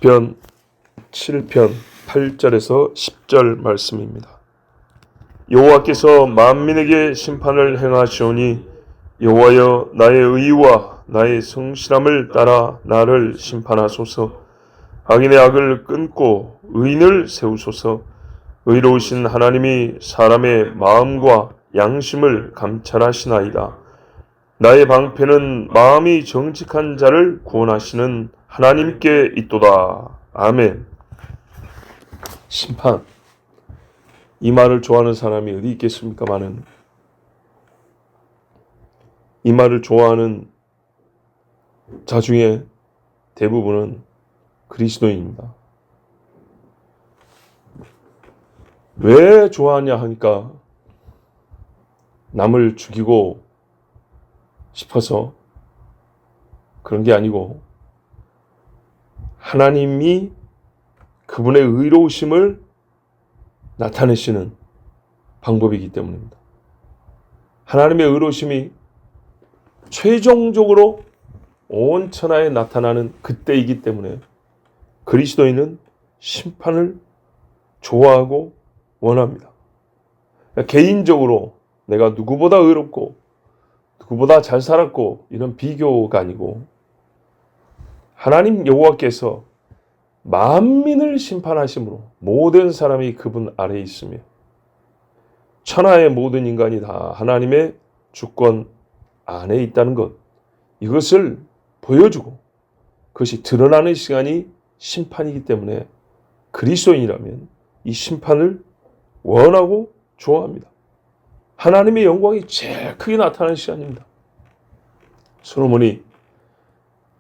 시편 7편 8절에서 10절 말씀입니다. 여호와께서 만민에게 심판을 행하시오니 여호와여 나의 의와 나의 성실함을 따라 나를 심판하소서. 악인의 악을 끊고 의인을 세우소서. 의로우신 하나님이 사람의 마음과 양심을 감찰하시나이다. 나의 방패는 마음이 정직한 자를 구원하시는 하나님께 있도다. 아멘. 심판. 이 말을 좋아하는 사람이 어디 있겠습니까? 많은. 이 말을 좋아하는 자 중에 대부분은 그리스도인입니다. 왜 좋아하냐 하니까 남을 죽이고 싶어서 그런 게 아니고 하나님이 그분의 의로우심을 나타내시는 방법이기 때문입니다. 하나님의 의로우심이 최종적으로 온 천하에 나타나는 그때이기 때문에 그리스도인은 심판을 좋아하고 원합니다. 개인적으로 내가 누구보다 의롭고 누구보다 잘 살았고 이런 비교가 아니고 하나님 여호와께서 만민을 심판하심으로 모든 사람이 그분 아래에 있으며 천하의 모든 인간이 다 하나님의 주권 안에 있다는 것, 이것을 보여주고 그것이 드러나는 시간이 심판이기 때문에 그리스도인이라면 이 심판을 원하고 좋아합니다. 하나님의 영광이 제일 크게 나타나는 시간입니다. 솔로몬이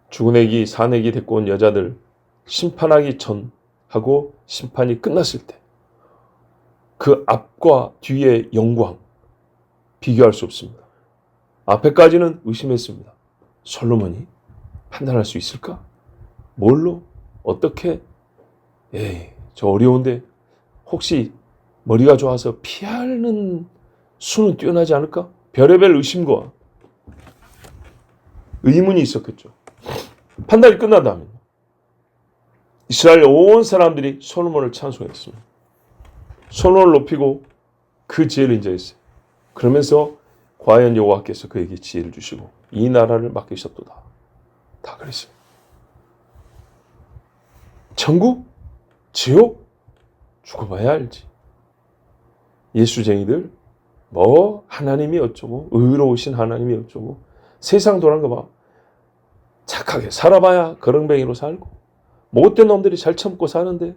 죽은 애기, 산 애기 데리고 온 여자들 심판하기 전하고 심판이 끝났을 때 그 앞과 뒤의 영광 비교할 수 없습니다. 앞에까지는 의심했습니다. 솔로몬이 판단할 수 있을까? 뭘로? 어떻게? 저 어려운데 혹시 머리가 좋아서 피하는 수는 뛰어나지 않을까? 별의별 의심과 의문이 있었겠죠. 판단이 끝난 다음에 이스라엘 온 사람들이 솔로몬을 찬송했습니다. 솔로몬을 높이고 그 지혜를 인정했어요. 그러면서 과연 여호와께서 그에게 지혜를 주시고 이 나라를 맡기셨도다. 다 그랬어요. 천국? 지옥? 죽어봐야 알지. 예수쟁이들 하나님이 어쩌고 의로우신 하나님이 어쩌고 세상 돌아간 거 봐. 착하게 살아봐야 거렁뱅이로 살고 못된 놈들이 잘 참고 사는데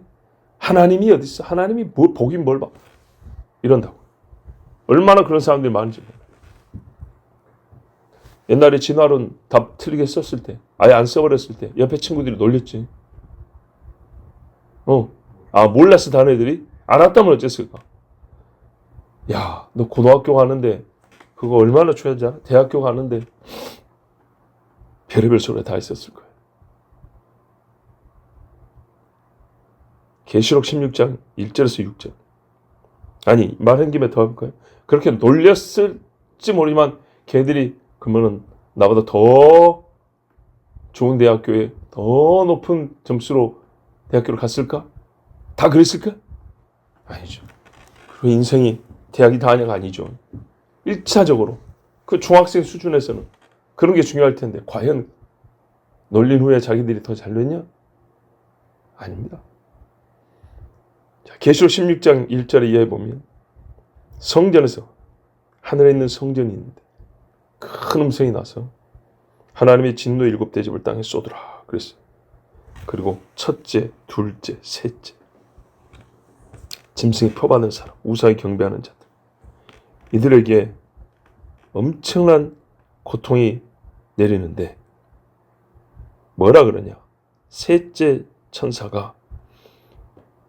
하나님이 어디 있어? 하나님이 보긴 뭘 봐. 이런다고. 얼마나 그런 사람들이 많은지 몰라요. 옛날에 진화론 답 틀리게 썼을 때 아예 안 써버렸을 때 옆에 친구들이 놀렸지. 몰랐어 다른 애들이? 알았다면 어쨌을까? 야, 너 고등학교 가는데 그거 얼마나 중요한지 알아? 대학교 가는데 별의별 소리 다 있었을 거예요. 계시록 16장 1절에서 6절. 아니, 말한 김에 더 해볼까요? 그렇게 놀렸을지 모르지만 걔들이 그러면은 나보다 더 좋은 대학교에 더 높은 점수로 대학교를 갔을까? 다 그랬을까? 아니죠. 그 인생이 대학이 다냐가 아니죠. 1차적으로 그 중학생 수준에서는 그런 게 중요할 텐데 과연 놀린 후에 자기들이 더 잘 됐냐? 아닙니다. 계시록 16장 1절에 이해해 보면 성전에서 하늘에 있는 성전이 있는데 큰 음성이 나서 하나님의 진노 7대접을 땅에 쏟으라 그랬어요. 그리고 첫째, 둘째, 셋째 짐승이 표받은 사람, 우사에 경배하는 자들 이들에게 엄청난 고통이 내리는데 뭐라 그러냐? 셋째 천사가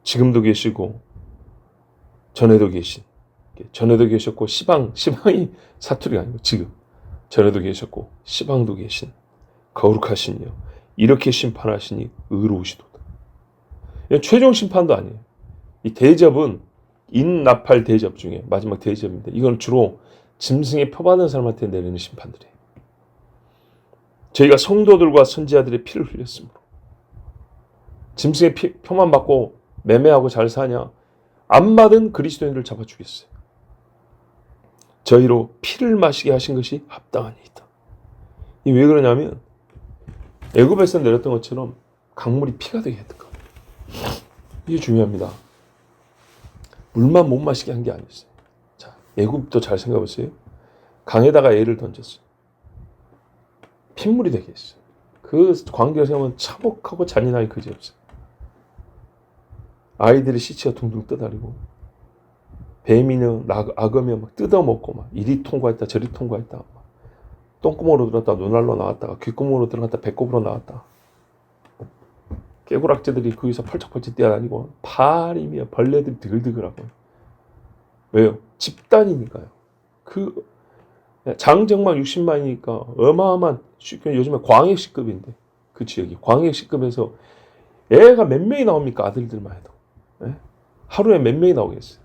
지금도 계시고 전에도 계셨고 시방이 사투리가 아니고 지금 전에도 계셨고 시방도 계신 거룩하신 이여 이렇게 심판하시니 의로우시도다. 최종 심판도 아니에요. 이 대접은 인나팔 대접 중에 마지막 대접인데 이건 주로 짐승에 표받은 사람한테 내리는 심판들이에요. 저희가 성도들과 선지자들의 피를 흘렸으므로 짐승의 표만 받고 매매하고 잘 사냐? 안 받은 그리스도인들을 잡아 죽였어요. 저희로 피를 마시게 하신 것이 합당하니이다. 이 왜 그러냐면 애굽에서 내렸던 것처럼 강물이 피가 되게 했던 거예요. 이게 중요합니다. 물만 못 마시게 한 게 아니었어요. 자, 애굽도 잘 생각해 보세요. 강에다가 애를 던졌어요. 핏물이 되게 했어요. 그 광경을 생각하면 참혹하고 잔인하기 그지없어요. 아이들이 시체가 둥둥 떠다니고 뱀이며 악어며 막 뜯어먹고 막 이리 통과했다 저리 통과했다 막 똥구멍으로 들어갔다 눈알로 나왔다가 귓구멍으로 들어갔다 배꼽으로 나왔다. 깨구락지들이 거기서 펄쩍펄쩍 뛰어다니고 파리며 벌레들이 드글드글하고. 왜요? 집단이니까요. 그 장정막 60만이니까 어마어마한, 요즘에 광역시급인데 그 지역이 광역시급에서 애가 몇 명이 나옵니까? 아들들만 해도. 네? 하루에 몇 명이 나오겠어요.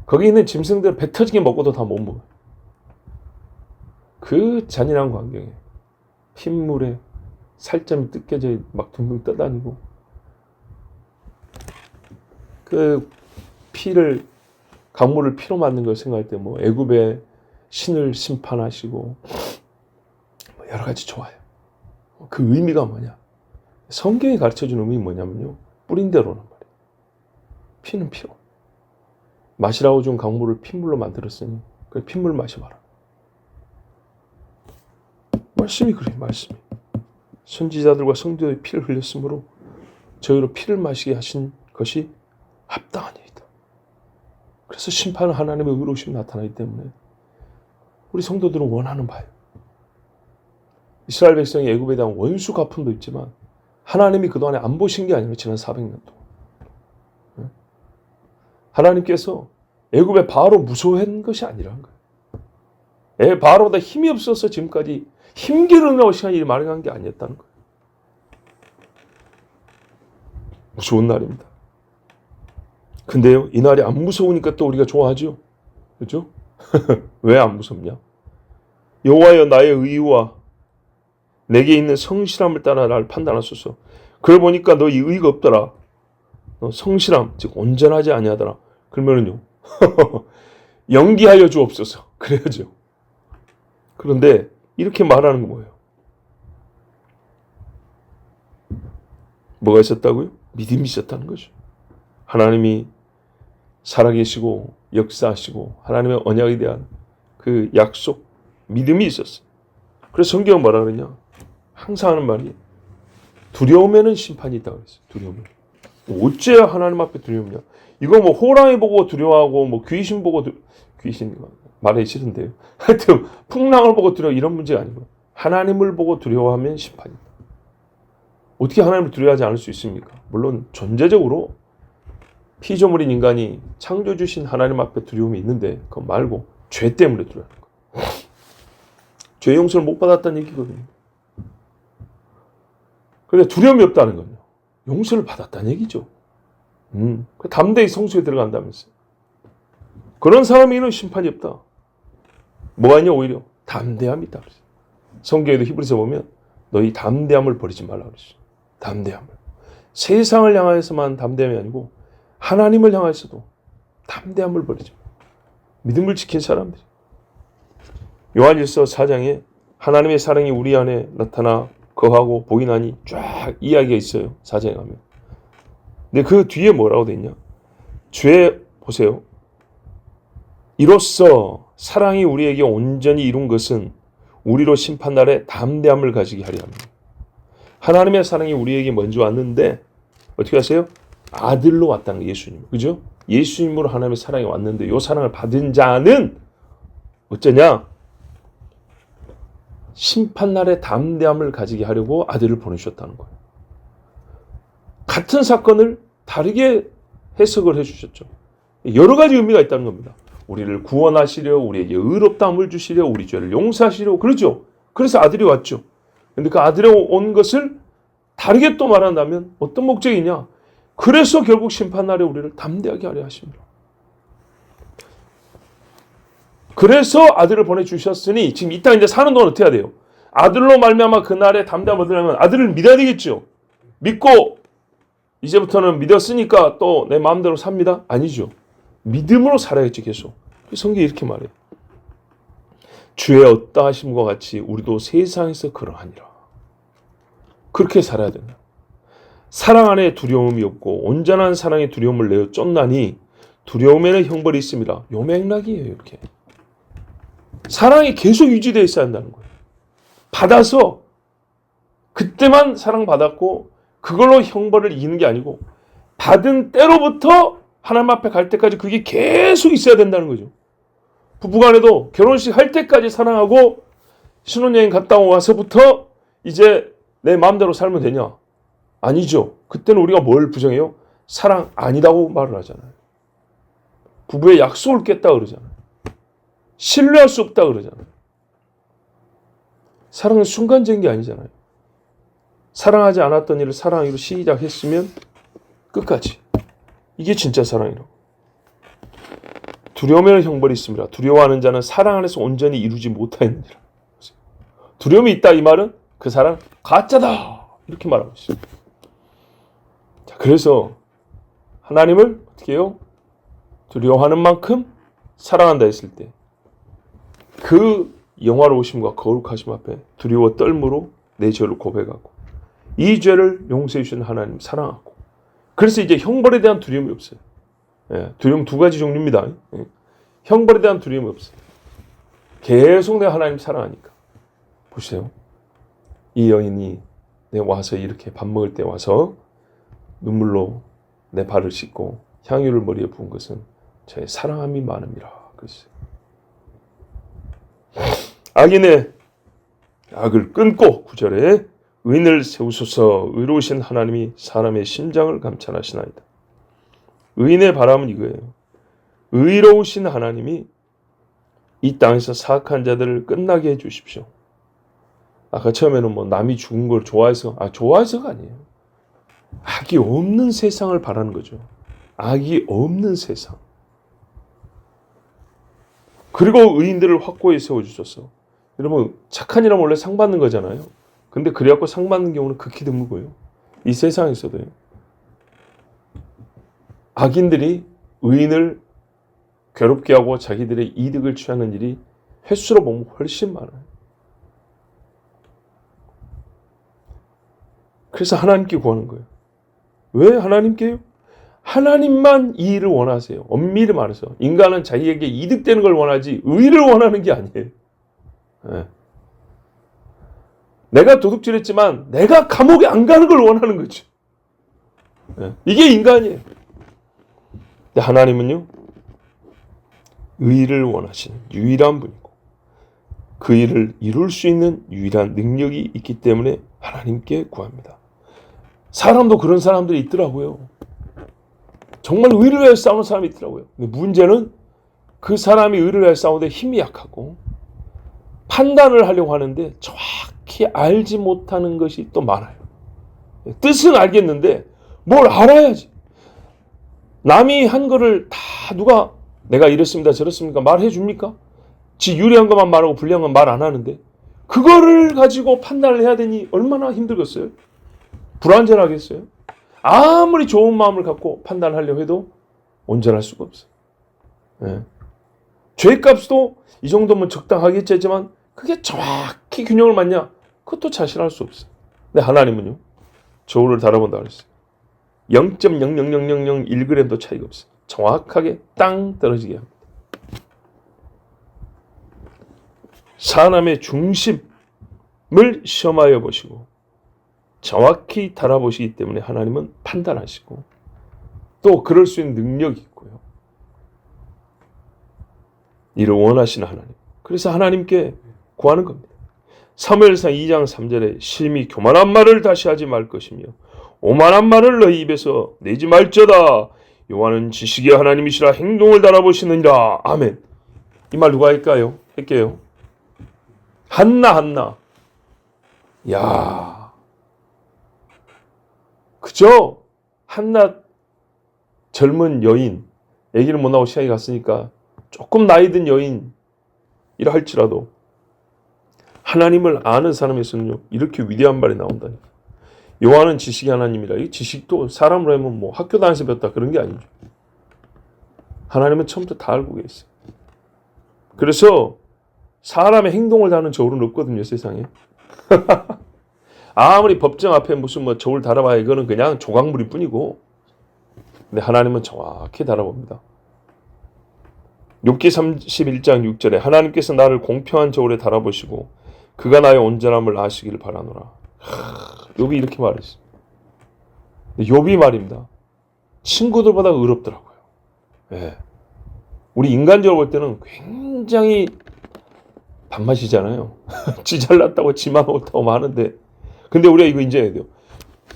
거기 있는 짐승들 배 터지게 먹고도 다 못 먹어요. 그 잔인한 광경에 핏물에 살점이 뜯겨져 막 둥둥 떠다니고 그 피를 강물을 피로 만든 걸 생각할 때 뭐 애굽의 신을 심판하시고 뭐 여러 가지 좋아요. 그 의미가 뭐냐? 성경이 가르쳐주는 의미 뭐냐면요. 뿌린 대로는 말이에요. 피는 피로. 마시라고 준 강물을 핏물로 만들었으니 그 핏물 마셔봐라. 말씀이 그래요. 말씀이. 선지자들과 성도의 피를 흘렸으므로 저희로 피를 마시게 하신 것이 합당한 일이다. 그래서 심판은 하나님의 의로우심이 나타나기 때문에 우리 성도들은 원하는 바예요. 이스라엘 백성이 애굽에 대한 원수 갚음도 있지만 하나님이 그동안에 안 보신 게 아니라 지난 400년 동안 하나님께서 애굽의 바로 무서워한 것이 아니라는 거예요. 바로보다 힘이 없어서 지금까지 힘기르는 시간이 마련한 게 아니었다는 거예요. 무서운 날입니다. 근데요, 이 날이 안 무서우니까 또 우리가 좋아하죠. 그렇죠? 왜 안 무섭냐? 여호와여 나의 의와 내게 있는 성실함을 따라 나를 판단하소서. 그걸 보니까 너 이 의가 없더라. 너 성실함, 즉 온전하지 아니하더라. 그러면은요, 연기하여 주옵소서. 그래야죠. 그런데 이렇게 말하는 거 뭐예요? 뭐가 있었다고요? 믿음이 있었다는 거죠. 하나님이 살아계시고 역사하시고 하나님의 언약에 대한 그 약속, 믿음이 있었어요. 그래서 성경은 뭐라 그러냐? 항상 하는 말이 두려우면은 심판이 있다고 그랬어요. 두려우면. 어째 하나님 앞에 두려움이냐? 이거 뭐 호랑이 보고 두려워하고 뭐 귀신 보고 귀신 말하기 싫은데요. 하여튼 풍랑을 보고 두려워 이런 문제가 아니고 하나님을 보고 두려워하면 심판이다. 어떻게 하나님을 두려워하지 않을 수 있습니까? 물론 존재적으로 피조물인 인간이 창조 주신 하나님 앞에 두려움이 있는데 그거 말고 죄 때문에 두려워하는 거예요. 죄 용서를 못 받았다는 얘기거든요. 그런데 두려움이 없다는 건요. 용서를 받았다는 얘기죠. 담대히 성소에 들어간다면서요. 그런 사람에게는 심판이 없다. 뭐가 있냐? 오히려 담대함이 있다. 성경에도 히브리서 보면 너희 담대함을 버리지 말라 그랬어요. 담대함을. 세상을 향하여서만 담대함이 아니고 하나님을 향하여서도 담대함을 버리지 말라. 믿음을 지킨 사람들이. 요한일서 4장에 하나님의 사랑이 우리 안에 나타나 거하고 보이나니 쫙 이야기가 있어요. 4장에 가면. 근데 그 뒤에 뭐라고 돼 있냐? 죄 보세요. 이로써 사랑이 우리에게 온전히 이룬 것은 우리로 심판날에 담대함을 가지게 하려 합니다. 하나님의 사랑이 우리에게 먼저 왔는데 어떻게 하세요? 아들로 왔다는 거예요. 예수님. 그죠? 예수님으로 하나님의 사랑이 왔는데 이 사랑을 받은 자는 어쩌냐? 심판날에 담대함을 가지게 하려고 아들을 보내주셨다는 거예요. 같은 사건을 다르게 해석을 해주셨죠. 여러 가지 의미가 있다는 겁니다. 우리를 구원하시려, 우리에게 의롭다함을 주시려, 우리 죄를 용서하시려, 그러죠. 그래서 아들이 왔죠. 그런데 그 아들이 온 것을 다르게 또 말한다면 어떤 목적이냐? 그래서 결국 심판날에 우리를 담대하게 하려 하십니다. 그래서 아들을 보내주셨으니 지금 이 땅 이제 사는 동안 어떻게 해야 돼요? 아들로 말미암아 그날에 담대함을 얻으려면 아들을 믿어야 되겠죠. 믿고 이제부터는 믿었으니까 또 내 마음대로 삽니다? 아니죠. 믿음으로 살아야지 계속. 성경이 이렇게 말해요. 주의 어떠하심과 같이 우리도 세상에서 그러하니라. 그렇게 살아야 된다. 사랑 안에 두려움이 없고 온전한 사랑의 두려움을 내어 쫓나니 두려움에는 형벌이 있습니다. 요 맥락이에요. 이렇게. 사랑이 계속 유지되어 있어야 한다는 거예요. 받아서 그때만 사랑받았고 그걸로 형벌을 이기는 게 아니고 받은 때로부터 하나님 앞에 갈 때까지 그게 계속 있어야 된다는 거죠. 부부간에도 결혼식 할 때까지 사랑하고 신혼여행 갔다 와서부터 이제 내 마음대로 살면 되냐? 아니죠. 그때는 우리가 뭘 부정해요? 사랑 아니다고 말을 하잖아요. 부부의 약속을 깼다 그러잖아요. 신뢰할 수 없다 그러잖아요. 사랑은 순간적인 게 아니잖아요. 사랑하지 않았던 일을 사랑으로 시작했으면 끝까지. 이게 진짜 사랑이라고. 두려움에는 형벌이 있습니다. 두려워하는 자는 사랑 안에서 온전히 이루지 못하느니라. 두려움이 있다 이 말은 그 사람 가짜다 이렇게 말하고 있어요. 자, 그래서 하나님을 어떻게 해요? 두려워하는 만큼 사랑한다 했을 때 그 영화로우심과 거룩하심 앞에 두려워 떨므로 내 죄를 고백하고 이 죄를 용서해 주신 하나님 사랑하고 그래서 이제 형벌에 대한 두려움이 없어요. 예, 두려움 두 가지 종류입니다. 예, 형벌에 대한 두려움이 없어요. 계속 내가 하나님 사랑하니까. 보세요. 이 여인이 와서 이렇게 밥 먹을 때 와서 눈물로 내 발을 씻고 향유를 머리에 부은 것은 저의 사랑함이 많음이라. 그랬어요. 악인의 악을 끊고 9절에 의인을 세우소서 의로우신 하나님이 사람의 심장을 감찰하시나이다. 의인의 바람은 이거예요. 의로우신 하나님이 이 땅에서 사악한 자들을 끝나게 해 주십시오. 아까 처음에는 뭐 남이 죽은 걸 좋아해서가 아니에요. 악이 없는 세상을 바라는 거죠. 악이 없는 세상. 그리고 의인들을 확고히 세워주셨어. 여러분 착한 일하면 원래 상 받는 거잖아요. 근데 그래갖고 상 받는 경우는 극히 드물고요. 이 세상에서도요. 악인들이 의인을 괴롭게 하고 자기들의 이득을 취하는 일이 횟수로 보면 훨씬 많아요. 그래서 하나님께 구하는 거예요. 왜 하나님께요? 하나님만 이 일을 원하세요. 엄밀히 말해서 인간은 자기에게 이득되는 걸 원하지 의를 원하는 게 아니에요. 네. 내가 도둑질했지만 내가 감옥에 안 가는 걸 원하는 거죠. 네. 이게 인간이에요. 근데 하나님은요. 의를 원하시는 유일한 분이고 그 일을 이룰 수 있는 유일한 능력이 있기 때문에 하나님께 구합니다. 사람도 그런 사람들이 있더라고요. 정말 의를 위해 싸우는 사람이 있더라고요. 근데 문제는 그 사람이 의를 위해 싸우는데 힘이 약하고 판단을 하려고 하는데 정확히 알지 못하는 것이 또 많아요. 뜻은 알겠는데 뭘 알아야지. 남이 한 거를 다 누가 내가 이렇습니다 저렇습니까 말해 줍니까? 지 유리한 것만 말하고 불리한 건 말 안 하는데 그거를 가지고 판단을 해야 되니 얼마나 힘들겠어요? 불완전하겠어요? 아무리 좋은 마음을 갖고 판단하려고 해도 온전할 수가 없어요. 네. 죄값도 이 정도면 적당하겠지 하지만 그게 정확히 균형을 맞냐? 그것도 자신할 수 없어요. 근데 하나님은요. 저울을 달아본다 그랬어요. 0.00001g도 차이가 없어요. 정확하게 땅 떨어지게 합니다. 사람의 중심을 시험하여 보시고 정확히 달아보시기 때문에 하나님은 판단하시고 또 그럴 수 있는 능력이 있고요. 이를 원하시는 하나님. 그래서 하나님께 구하는 겁니다. 사무엘상 2장 3절에 심히 교만한 말을 다시 하지 말 것이며 오만한 말을 너희 입에서 내지 말저다. 여호와는 지식의 하나님이시라 행동을 달아보시느니라. 아멘. 이 말 누가 할까요? 할게요. 한나. 야, 그죠? 한나 젊은 여인, 아기를 못 낳고 시간이 갔으니까 조금 나이 든 여인이라 할지라도 하나님을 아는 사람에서는요 이렇게 위대한 말이 나온다니까. 여호와는 지식이 하나님이라. 이 지식도 사람으로 하면 뭐 학교 다니면서 배웠다 그런 게 아니죠. 하나님은 처음부터 다 알고 계세요. 그래서 사람의 행동을 다는 저울은 없거든요, 세상에. 아무리 법정 앞에 무슨 뭐 저울 달아봐야 이거는 그냥 조각물일 뿐이고, 근데 하나님은 정확히 달아봅니다. 욥기 31장 6절에 하나님께서 나를 공평한 저울에 달아보시고 그가 나의 온전함을 아시기를 바라노라. 욥이 이렇게 말했어요. 욥이 말입니다. 친구들보다 의롭더라고요. 예. 우리 인간적으로 볼 때는 굉장히 밥맛이잖아요. 지 잘났다고 지만 옳다고 하는데, 근데 우리가 이거 인정해야 돼요.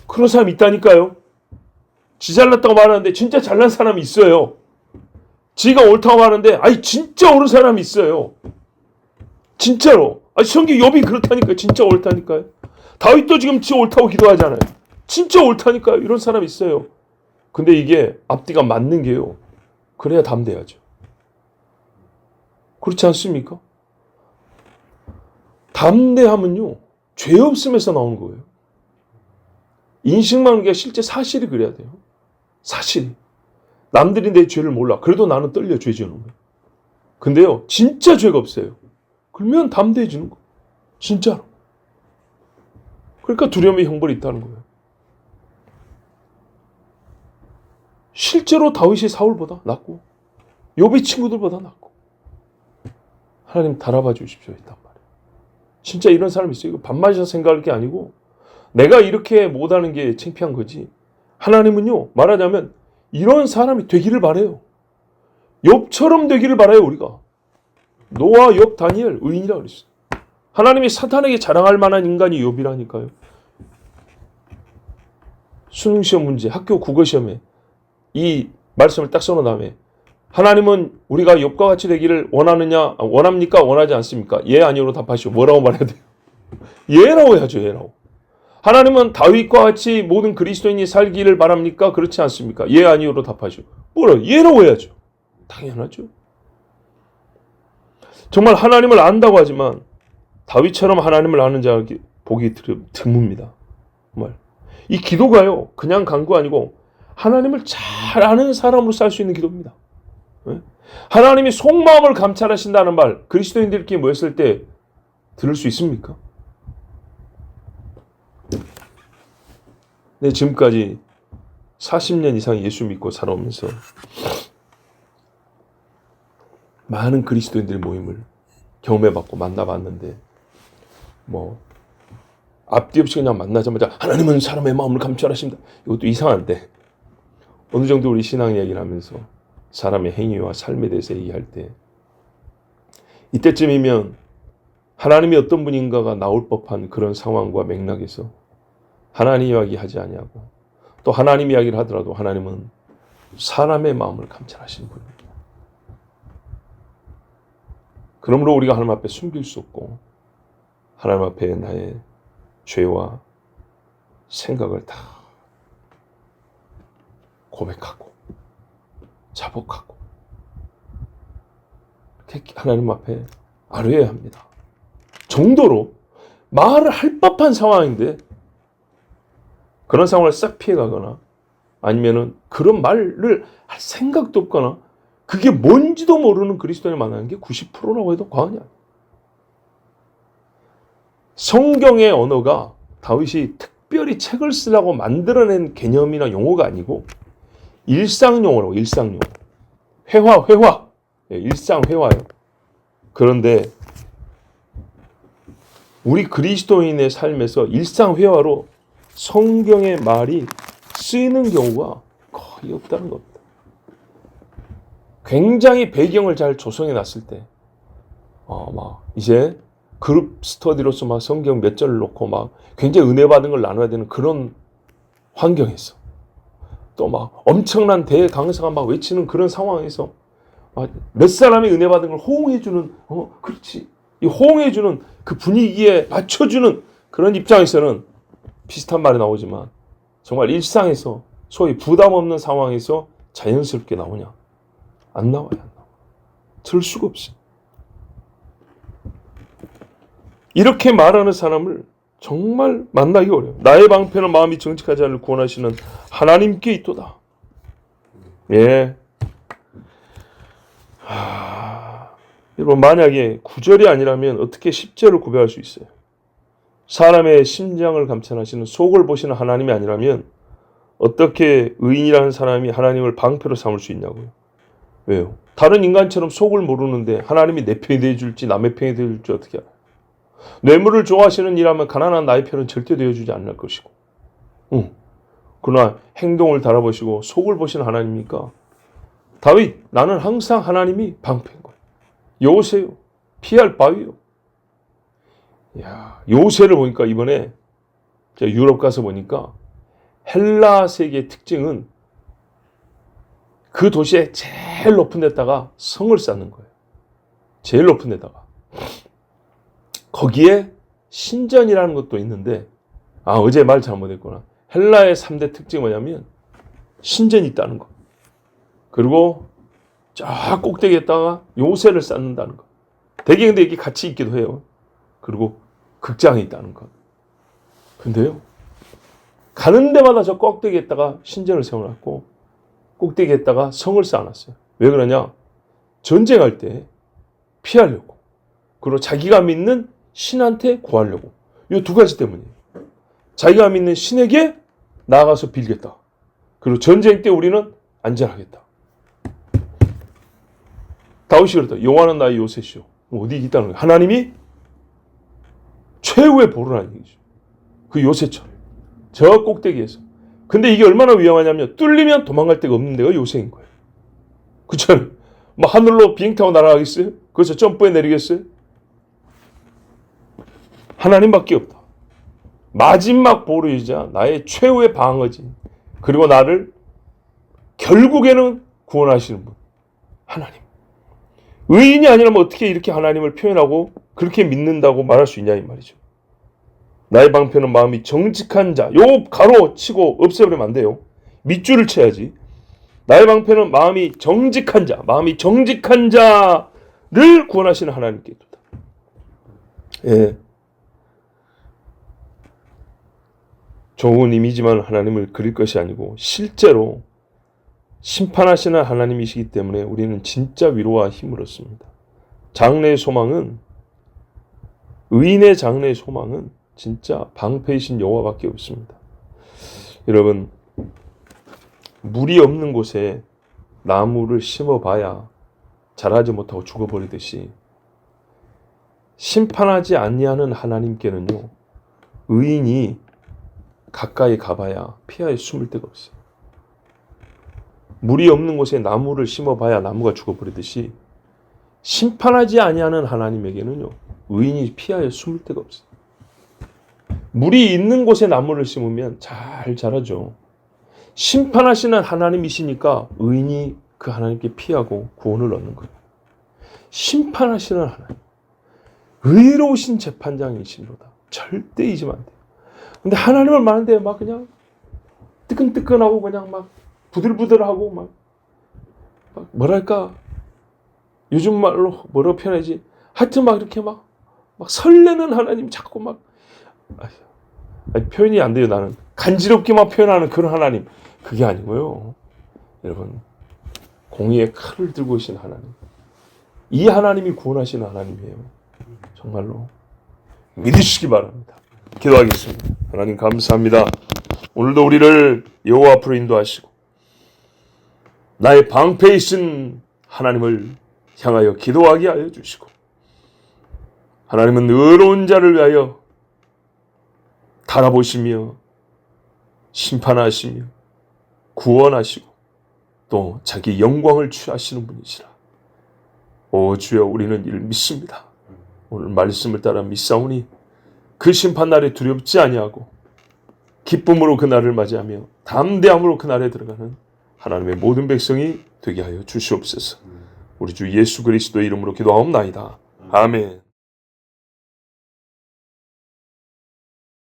그런 사람 있다니까요. 지 잘났다고 말하는데 진짜 잘난 사람이 있어요. 지가 옳다고 하는데 아니 진짜 옳은 사람이 있어요. 진짜로. 아니 성경 욥이 그렇다니까요. 진짜 옳다니까요. 다윗도 지금 지 옳다고 기도하잖아요. 진짜 옳다니까요. 이런 사람이 있어요. 근데 이게 앞뒤가 맞는 게요. 그래야 담대하죠. 그렇지 않습니까? 담대함은요. 죄 없음에서 나오는 거예요. 인식만 게 실제 사실이 그래야 돼요. 사실이. 남들이 내 죄를 몰라. 그래도 나는 떨려 죄 지는 거예요. 근데요. 진짜 죄가 없어요. 그러면 담대해지는 거예요. 진짜로. 그러니까 두려움의 형벌이 있다는 거예요. 실제로 다윗이 사울보다 낫고 욥이 친구들보다 낫고 하나님 달아봐 주십시오. 있단 말이에요. 진짜 이런 사람이 있어요. 이거 밥맛이라 생각할 게 아니고 내가 이렇게 못하는 게 창피한 거지. 하나님은요. 말하자면 이런 사람이 되기를 바라요. 욥처럼 되기를 바라요. 우리가. 노아, 욥, 다니엘 의인이라고 그랬어요. 하나님이 사탄에게 자랑할 만한 인간이 욥이라니까요. 수능시험 문제, 학교 국어시험에 이 말씀을 딱 써놓은 다음에 하나님은 우리가 욥과 같이 되기를 원합니까? 원하지 않습니까? 예, 아니오로 답하시오. 뭐라고 말해야 돼요? 예라고 해야죠. 예라고. 하나님은 다윗과 같이 모든 그리스도인이 살기를 바랍니까? 그렇지 않습니까? 예, 아니오로 답하시오. 뭐라? 예라고 해야죠. 당연하죠. 정말 하나님을 안다고 하지만 다윗처럼 하나님을 아는 자 보기 드뭅니다. 정말. 이 기도가요. 그냥 간구 아니고 하나님을 잘 아는 사람으로 살 수 있는 기도입니다. 하나님이 속마음을 감찰하신다는 말 그리스도인들끼리 모였을 때 들을 수 있습니까? 네, 지금까지 40년 이상 예수 믿고 살아오면서 많은 그리스도인들의 모임을 경험해봤고 만나봤는데 뭐 앞뒤 없이 그냥 만나자마자 하나님은 사람의 마음을 감찰하십니다. 이것도 이상한데 어느 정도 우리 신앙 이야기를 하면서 사람의 행위와 삶에 대해서 얘기할 때 이때쯤이면 하나님이 어떤 분인가가 나올 법한 그런 상황과 맥락에서 하나님 이야기하지 아니하고 또 하나님 이야기를 하더라도 하나님은 사람의 마음을 감찰하시는 분입니다. 그러므로 우리가 하나님 앞에 숨길 수 없고 하나님 앞에 나의 죄와 생각을 다 고백하고 자복하고 이렇게 하나님 앞에 아뢰어야 합니다. 정도로 말을 할 법한 상황인데 그런 상황을 싹 피해가거나 아니면은 그런 말을 할 생각도 없거나 그게 뭔지도 모르는 그리스도인을 만나는 게 90%라고 해도 과언이 아니에요. 성경의 언어가 다윗이 특별히 책을 쓰라고 만들어낸 개념이나 용어가 아니고 일상용어라고. 일상용어. 회화. 일상회화예요. 그런데 우리 그리스도인의 삶에서 일상회화로 성경의 말이 쓰이는 경우가 거의 없다는 겁니다. 굉장히 배경을 잘 조성해 놨을 때 막 이제 그룹 스터디로서 막 성경 몇 절을 놓고 막 굉장히 은혜 받은 걸 나눠야 되는 그런 환경에서 또 막 엄청난 대강사가 막 외치는 그런 상황에서 몇 사람이 은혜 받은 걸 호응해주는 그렇지 이 호응해주는 그 분위기에 맞춰주는 그런 입장에서는 비슷한 말이 나오지만 정말 일상에서 소위 부담 없는 상황에서 자연스럽게 나오냐? 안 나와요. 안 나와. 들을 수가 없어요. 이렇게 말하는 사람을 정말 만나기 어려워요. 나의 방패는 마음이 정직하지 않을 구원하시는 하나님께 있도다. 예. 여러분, 만약에 9절이 아니라면 어떻게 10절을 구별할 수 있어요? 사람의 심장을 감찰하시는 속을 보시는 하나님이 아니라면 어떻게 의인이라는 사람이 하나님을 방패로 삼을 수 있냐고요. 왜요? 다른 인간처럼 속을 모르는데 하나님이 내 편이 되어줄지 남의 편이 되어줄지 어떻게 알아요? 뇌물을 좋아하시는 이라면 가난한 나의 편은 절대 되어주지 않을 것이고, 그러나 행동을 달아보시고 속을 보시는 하나님이니까 다윗, 나는 항상 하나님이 방패인 거예요. 요새요. 피할 바위요. 야, 요새를 보니까 이번에 제가 유럽 가서 보니까 헬라 세계의 특징은 그 도시에 제일 높은 데다가 성을 쌓는 거예요. 제일 높은 데다가. 거기에 신전이라는 것도 있는데, 어제 말 잘못했구나. 헬라의 3대 특징이 뭐냐면 신전이 있다는 거. 그리고 저 꼭대기에다가 요새를 쌓는다는 거. 대개 근데 이게 같이 있기도 해요. 그리고 극장이 있다는 것. 근데요, 가는 데마다 저 꼭대기에다가 신전을 세워놨고 꼭대기에다가 성을 쌓아놨어요. 왜 그러냐? 전쟁할 때 피하려고, 그리고 자기가 믿는 신한테 구하려고. 이 두 가지 때문이에요. 자기가 믿는 신에게 나아가서 빌겠다. 그리고 전쟁 때 우리는 안전하겠다. 다윗이 그랬다. 여호와는 나의 요새시오. 어디 있다는 거예요? 하나님이 최후의 보루라는 얘기죠. 그 요새처럼 저 꼭대기에서. 근데 이게 얼마나 위험하냐면 뚫리면 도망갈 데가 없는 데가 요새인 거예요. 그렇죠? 뭐 하늘로 비행기 타고 날아가겠어요? 거기서 점프해 내리겠어요? 하나님밖에 없다. 마지막 보루이자 나의 최후의 방어지. 그리고 나를 결국에는 구원하시는 분, 하나님. 의인이 아니라면 어떻게 이렇게 하나님을 표현하고 그렇게 믿는다고 말할 수 있냐 이 말이죠. 나의 방패는 마음이 정직한 자. 요 가로 치고 없애버리면 안 돼요. 밑줄을 쳐야지. 나의 방패는 마음이 정직한 자. 마음이 정직한 자를 구원하시는 하나님께 있다. 예. 좋은 이미지만 하나님을 그릴 것이 아니고 실제로 심판하시는 하나님이시기 때문에 우리는 진짜 위로와 힘을 얻습니다. 장래의 소망은, 의인의 장래의 소망은 진짜 방패이신 여호와밖에 없습니다. 여러분, 물이 없는 곳에 나무를 심어봐야 자라지 못하고 죽어버리듯이 심판하지 아니하는 하나님께는요, 의인이 가까이 가봐야 피하에 숨을 데가 없어요. 물이 없는 곳에 나무를 심어봐야 나무가 죽어버리듯이 심판하지 아니하는 하나님에게는요, 의인이 피하에 숨을 데가 없어요. 물이 있는 곳에 나무를 심으면 잘 자라죠. 심판하시는 하나님이시니까 의인이 그 하나님께 피하고 구원을 얻는 거예요. 심판하시는 하나님, 의로우신 재판장이시로다. 절대 잊으면 안 돼요. 근데 하나님을 많은데 막 그냥 뜨끈뜨끈하고 그냥 막 부들부들하고 막 뭐랄까, 요즘 말로 뭐라고 표현하지? 하여튼 막 이렇게 막 설레는 하나님, 자꾸 막 표현이 안 돼요. 나는 간지럽게만 표현하는 그런 하나님, 그게 아니고요. 여러분, 공의의 칼을 들고 계신 하나님, 이 하나님이 구원하시는 하나님이에요. 정말로 믿으시기 바랍니다. 기도하겠습니다. 하나님 감사합니다. 오늘도 우리를 여호와 앞으로 인도하시고 나의 방패이신 하나님을 향하여 기도하게 하여 주시고, 하나님은 의로운 자를 위하여 달아보시며 심판하시며 구원하시고 또 자기 영광을 취하시는 분이시라. 오 주여, 우리는 이를 믿습니다. 오늘 말씀을 따라 믿사오니 그 심판날에 두렵지 아니하고 기쁨으로 그 날을 맞이하며 담대함으로 그 날에 들어가는 하나님의 모든 백성이 되게 하여 주시옵소서. 우리 주 예수 그리스도의 이름으로 기도하옵나이다. 아멘.